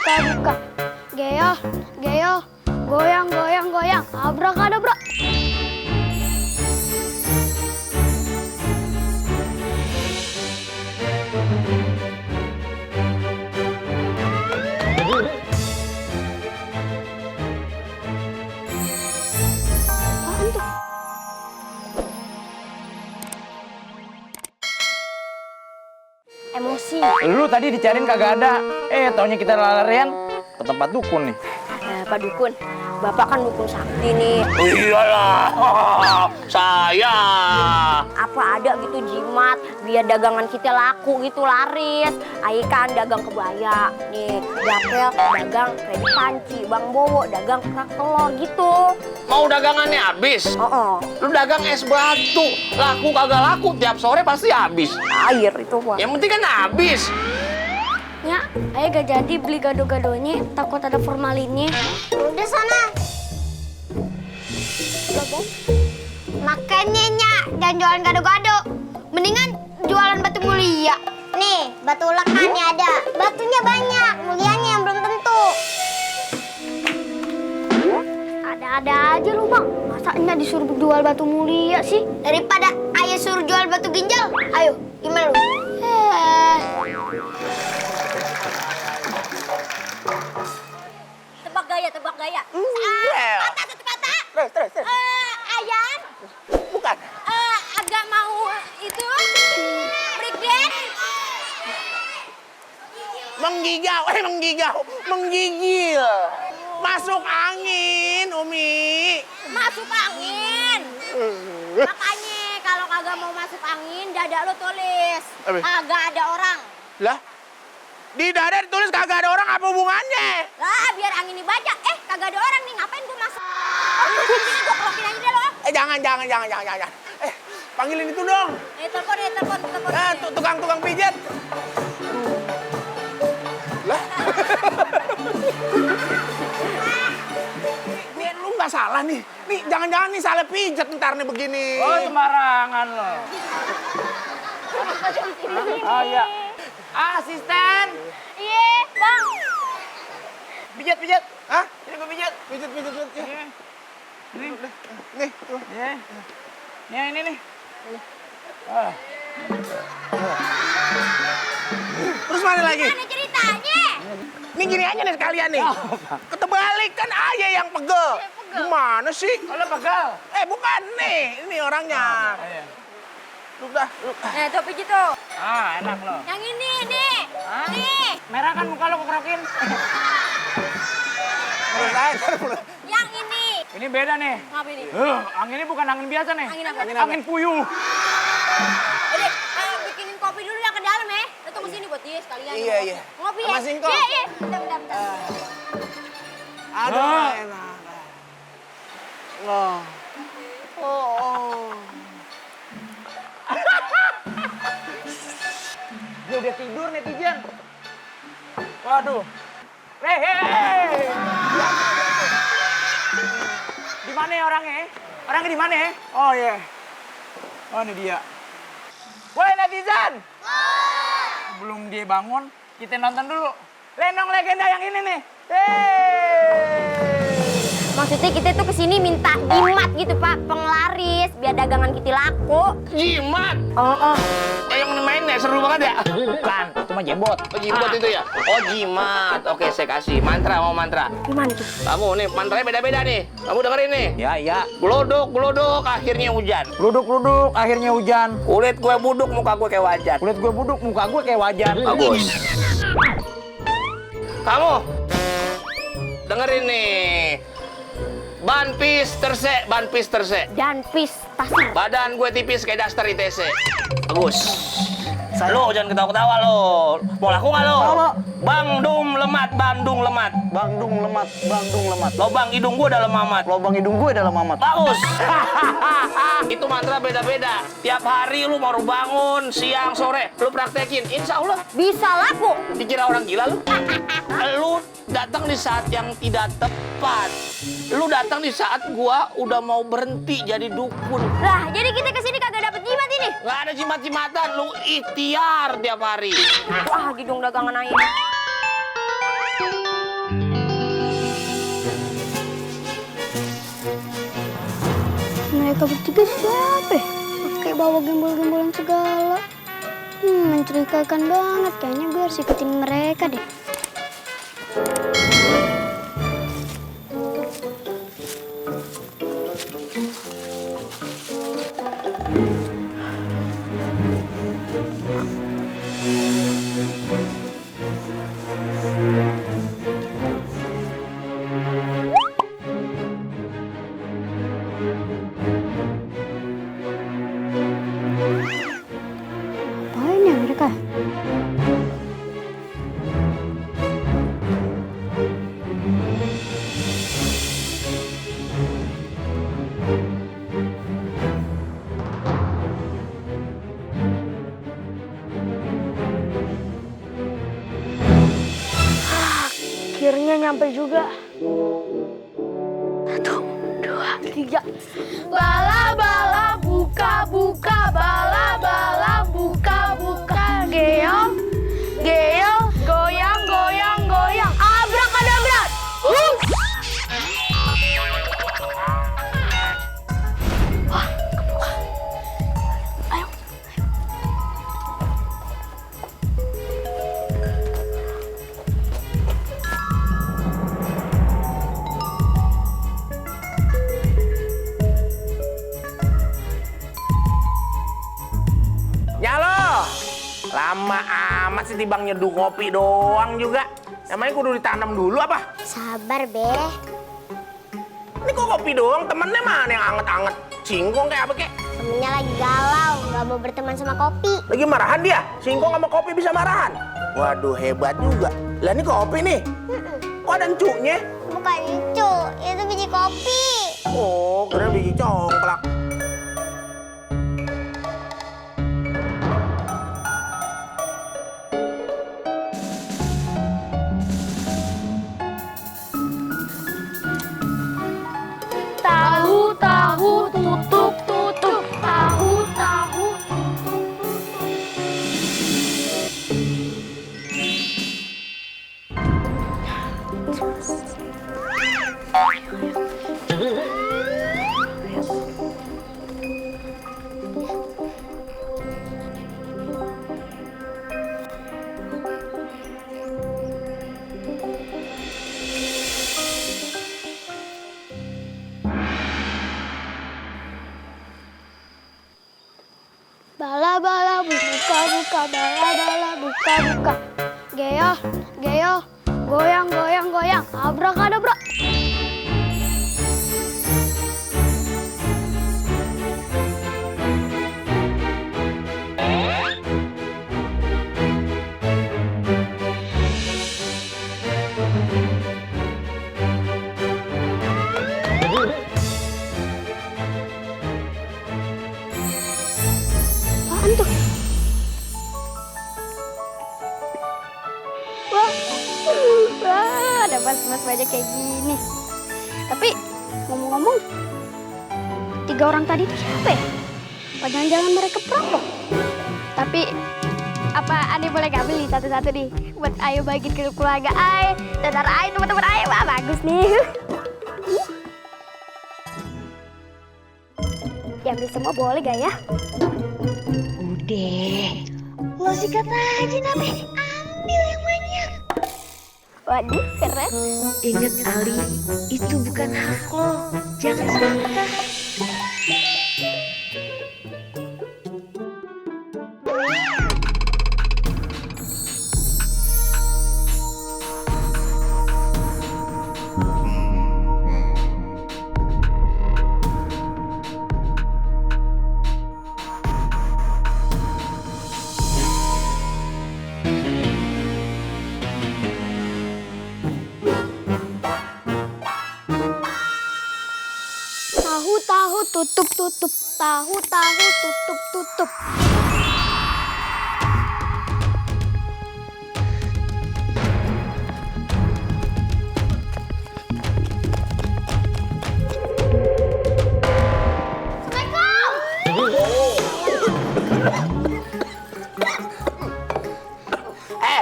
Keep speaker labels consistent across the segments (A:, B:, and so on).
A: suka duka. Geo, geo, goyang, goyang, goyang. Abrakadabra. Apaan tuh? Emosi.
B: Lu tadi dicariin kagak ada. Taunya kita larian ke tempat dukun nih.
A: Pak Dukun, Bapak kan dukun sakti nih.
C: Iyalah, saya.
A: Apa ada gitu jimat biar dagangan kita laku gitu laris. Ayo kan dagang kebaya nih, Japel dagang kredit panci, Bang Bowo dagang kerak telur gitu.
C: Mau dagangannya habis? Lu dagang es batu, laku kagak laku tiap sore pasti habis.
A: Air itu Pak.
C: Yang penting kan habis.
A: Ya, ayo gak jadi beli gado-gadonya, takut ada formalinnya. Udah sana. Makanya Nyak, jangan jualan gado-gado. Mendingan jualan batu mulia. Nih, batu lekannya ada. Batunya banyak, mulianya yang belum tentu. Ada-ada aja lu Bang. Masanya disuruh jual batu mulia sih? Daripada ayah suruh jual batu ginjal. Ayo, gimana lu? Tebak gaya. Satu kata.
C: Terus.
A: Ayan.
C: Bukan.
A: Agak mau itu break dance.
C: Menggigil. Masuk angin, Umi.
A: Masuk angin. Makanya kalau kagak mau masuk angin, dada lo tulis.
C: Apa?
A: Agak ada orang.
C: Lah, di dada ditulis kagak ada orang, apa hubungannya?
A: Lah, biar angin dibaca. Kagak ada orang nih, ngapain gue masuk? Sini gue kelokin aja deh lo.
C: Jangan. Panggilin itu dong.
A: Telepon.
C: Tukang pijat. Lah. Nih, lu nggak salah nih. Nih, jangan-jangan nih salah pijat ntar nih begini.
B: Oh, sembarangan lo. Oh iya. Asisten.
A: Iya, Bang.
B: Pijat.
C: Hah?
B: Ini gue pijat.
C: Pijat.
B: Iya.
C: Nih, tuh.
B: Iya. Nih, ini nih. Ah.
C: Terus mana lagi?
A: Mana ceritanya?
C: Nih gini aja nih sekalian nih. Ketebalik kan ayah yang pegel. Gimana sih?
B: Kalau pegal.
C: Bukan nih. Ini orangnya.
B: Iya.
C: Lu dah.
A: Tuh pijit tuh.
B: Ah, enak lo.
A: Yang ini, nih.
B: Hah?
A: Nih.
B: Merah kan muka lo kerokin.
C: Terus aja.
A: Yang ini.
B: Ini beda nih.
A: Ngapa ini?
B: Anginnya bukan angin biasa nih.
A: Angin apa?
B: Angin puyuh.
A: Jadi, bikinin kopi dulu yang ke dalam ya. Lu tunggu sini buat dia sekalian.
C: Iya.
A: Ngopi ya?
C: Sama singkong.
A: Iya. Bentar.
C: Aduh, enak. Oh.
B: Dia udah tidur netizen. Waduh. Hei. Di mana ya orangnya? Orangnya di mana ya? Oh iya. Oh ini dia. Woi netizen. Belum dia bangun, kita nonton dulu. Lenong legenda yang ini nih.
A: Maksudnya kita tuh kesini minta jimat gitu Pak, penglaris biar dagangan kita laku.
C: Jimat. Yang mainnya seru banget ya?
B: Bukan, itu mah jembot.
C: Oh, jimat itu ya? Oh, jimat. Oke, saya kasih. Mau mantra.
A: Gimana tuh?
C: Kamu nih, mantranya beda-beda nih. Kamu dengerin nih.
B: Ya.
C: Glodok, akhirnya hujan.
B: Gluduk, akhirnya hujan.
C: Kulit gue buduk, muka gue kayak wajan.
B: Kulit gue buduk, muka gue kayak wajan.
C: Bagus. Kamu dengerin nih. Ban pis terse.
A: Dan pistasi.
C: Badan gue tipis kayak daster ITC. Bagus. Lo jangan ketawa-ketawa lo. Mau laku nggak lo?
B: Mau.
C: Bandung lemat. Lobang hidung gue dalam amat. Bagus. Itu mantra beda-beda. Tiap hari lu baru bangun, siang, sore. Lu praktekin. Insya Allah
A: Bisa laku.
C: dikira orang gila lu. Lu datang di saat yang tidak tepat. Lu datang di saat gua udah mau berhenti jadi dukun.
A: Lah, jadi kita kesini kagak dapet jimat ini.
C: Nggak ada jimat-jimatan, lu ikhtiar tiap hari.
A: Wah, hidung dagangan aja.
D: mereka bertiga siapa? Pakai bawa gembol-gembolan segala. Mencurigakan banget. Kayaknya gue harus ikutin mereka deh. Ngapain ya mereka? Akhirnya nyampe juga. 1, 2, 3. Bala-bala buka-buka, bala-bala buka-buka. Geong, geong, goyang, goyang, goyang. Abrakadabra. Wah, kebuka. Ayo.
C: Nyalo. Lama amat sih tibang nyeduh kopi doang juga. Emangnya kudu ditanam dulu apa?
D: Sabar, Be.
C: Ini kok kopi doang, temennya mana yang anget-anget? Singkong kayak apa kek?
D: Temennya lagi galau, nggak mau berteman sama kopi.
C: Lagi marahan dia? Singkong sama kopi bisa marahan? Waduh, hebat juga. Lah ini kopi nih. Kok ada encuknya?
D: Bukan itu biji kopi.
C: Oh, kira biji congklak.
D: Tahu, tahu, tutup, tutup. Tahu, tahu, tutup, tutup. Bala-bala buka-buka, bala-bala buka-buka. Geo, geo, goyang, goyang, goyang. Abrakadabra. Apaan tuh? Wah, ada mas-mas banyak kayak gini. Tapi ngomong-ngomong, 3 orang tadi itu siapa ya? Apa jangan-jangan mereka perampok? Tapi apa Ane boleh gak beli satu-satu nih? Buat Ayo bagi ke keluarga Ayo, saudara Ayo, teman-teman Ayo. Wah, bagus nih. Diambil semua boleh gak ya?
E: Udah, lo sikat aja namanya. Ambil yang banyak.
D: Waduh, keren.
E: Ingat Ali, itu bukan hak lo. Jangan sebentar.
D: Tahu, tutup, tutup. Tahu, tutup, tutup.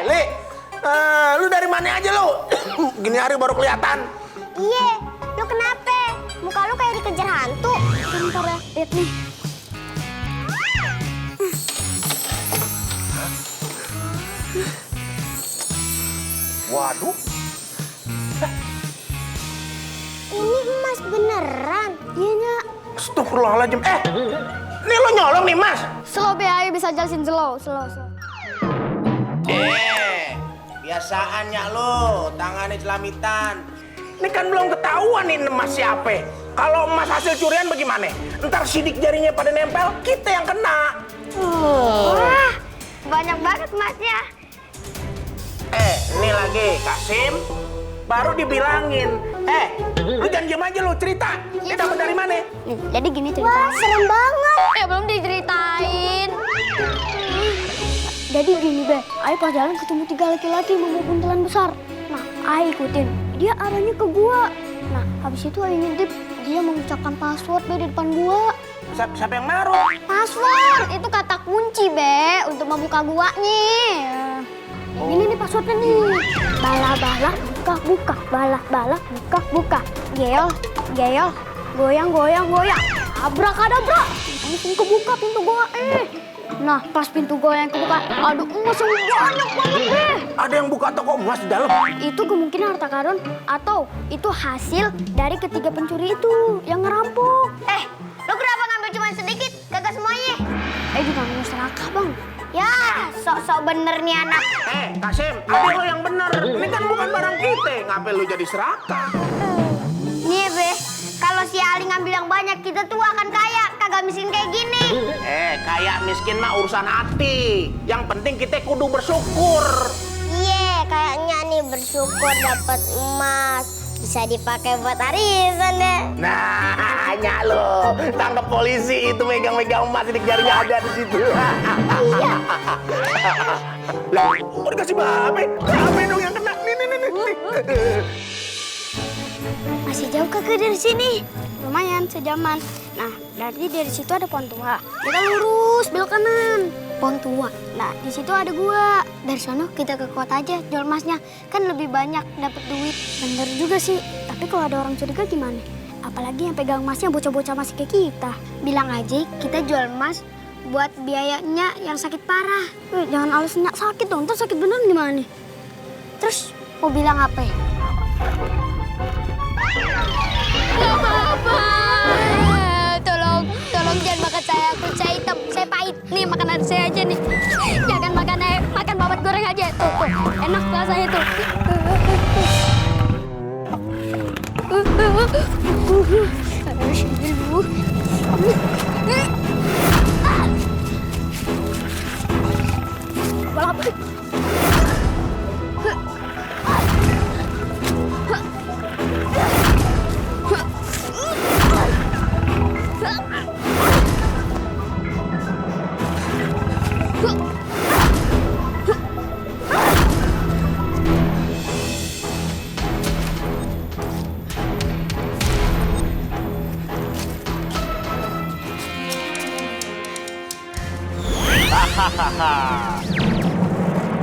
C: Li, lu dari mana aja lu? Gini hari baru kelihatan.
D: Iya, lu kenapa? Muka lu kayak dikejar hantu. Bentar ya. sempit nih.
C: Waduh.
A: Ini emas beneran.
D: Iya, Nyak.
C: Astagfirullahaladzim. Ini lo nyolong nih, Mas?
D: Slow be, ayo bisa jelasin slow.
C: Biasaannya lo, tangannya celamitan. Ini kan belum ketahuan nih emas siapa. Kalau emas hasil curian bagaimana? Ntar sidik jarinya pada nempel, kita yang kena.
D: Wah, banyak banget emasnya.
C: Ini lagi, Kasim. Baru dibilangin. Lu jangan diem aja lu, cerita. Ini dapat dari mana?
D: Jadi gini ceritanya.
A: Wah, serem banget.
D: Belum diceritain. Jadi gini, Be. Ayo pas jalan ketemu 3 laki-laki membawa buntelan besar. Nah, Ayo ikutin. Dia arahnya ke gua. Nah, habis itu Ayo ngintip. Dia mengucapkan password, Be, di depan gua.
C: Siapa yang naruh?
D: Password! Itu kata kunci, Be. Untuk membuka guanya. Ini nih passwordnya nih. Bala-bala, buka-buka. Bala-bala, buka-buka. Geyol, goyang. Abrakadabra. Langsung kebuka pintu gua. Nah, pas pintu gua yang kebuka, aduh emas yang banyak banget, Be.
C: Ada yang buka toko emas di dalam.
D: Itu kemungkinan harta karun atau itu hasil dari ketiga pencuri itu yang ngerampok.
A: Lo kenapa ngambil cuma sedikit? Kagak semuanya.
D: Juga mau serakah, Bang.
A: Ya, sok-sok bener nih anak.
C: Kasim, ada lo yang bener. Ini kan bukan barang kita. Ngapain lu jadi serakah?
A: Nih, Be. Kalau si Ali ngambil yang banyak, kita tuh akan kaya. Kagak miskin kayak gini.
C: Kayak miskin mah urusan hati. Yang penting kita kudu bersyukur.
A: Iya, kayaknya nih bersyukur dapat emas. Bisa dipakai buat arisan deh.
C: Nah, hanya lo tangkap polisi itu megang-megang emas sidik jarinya ada di situ.
A: Iya.
C: Lah, kok dikasih babe? Babe dong yang kena. Nih.
D: Masih jauh kagak dari sini? Lumayan, sejaman. Nah, dari situ ada pohon tua. Kita lurus, belok kanan. Pohon tua. Nah, di situ ada gua. Dari sana kita ke kota aja, jual emasnya. Kan lebih banyak dapat duit. Bener juga sih. Tapi kalau ada orang curiga gimana? Apalagi yang pegang emasnya bocah-bocah masih kayak kita. Bilang aja kita jual emas buat biayanya yang sakit parah. Jangan alasannya sakit dong, ntar sakit beneran gimana? Terus mau bilang apa ya? Tolong jangan makan saya, saya hitam, saya pahit. Nih makanan saya aja nih. Jangan makan babat goreng aja. Tuh, enak rasanya tuh.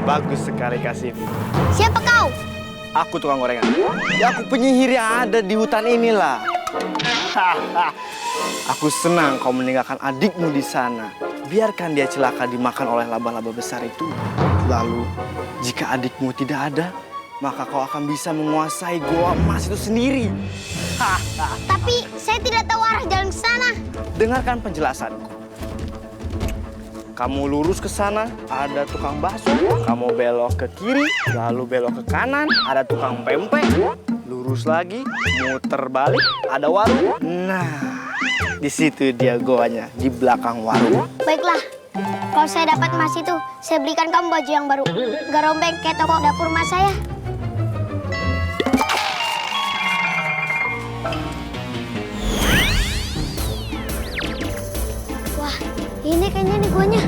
F: Bagus sekali, Kasim.
D: Siapa kau?
F: Aku tukang gorengan. Ya, aku penyihir yang ada di hutan inilah. Aku senang kau meninggalkan adikmu di sana. Biarkan dia celaka dimakan oleh laba-laba besar itu. Lalu, jika adikmu tidak ada, maka kau akan bisa menguasai goa emas itu sendiri.
D: Tapi saya tidak tahu arah jalan ke sana.
F: Dengarkan penjelasanku. Kamu lurus ke sana, ada tukang bakso. Kamu belok ke kiri, lalu belok ke kanan, ada tukang pempek. Lurus lagi, muter balik, ada warung. Nah, di situ dia goanya, di belakang warung.
D: Baiklah, kalau saya dapat emas itu, saya belikan kamu baju yang baru. Gak rombeng kayak toko dapur emas saya. Wah, ini kayaknya nih guanya.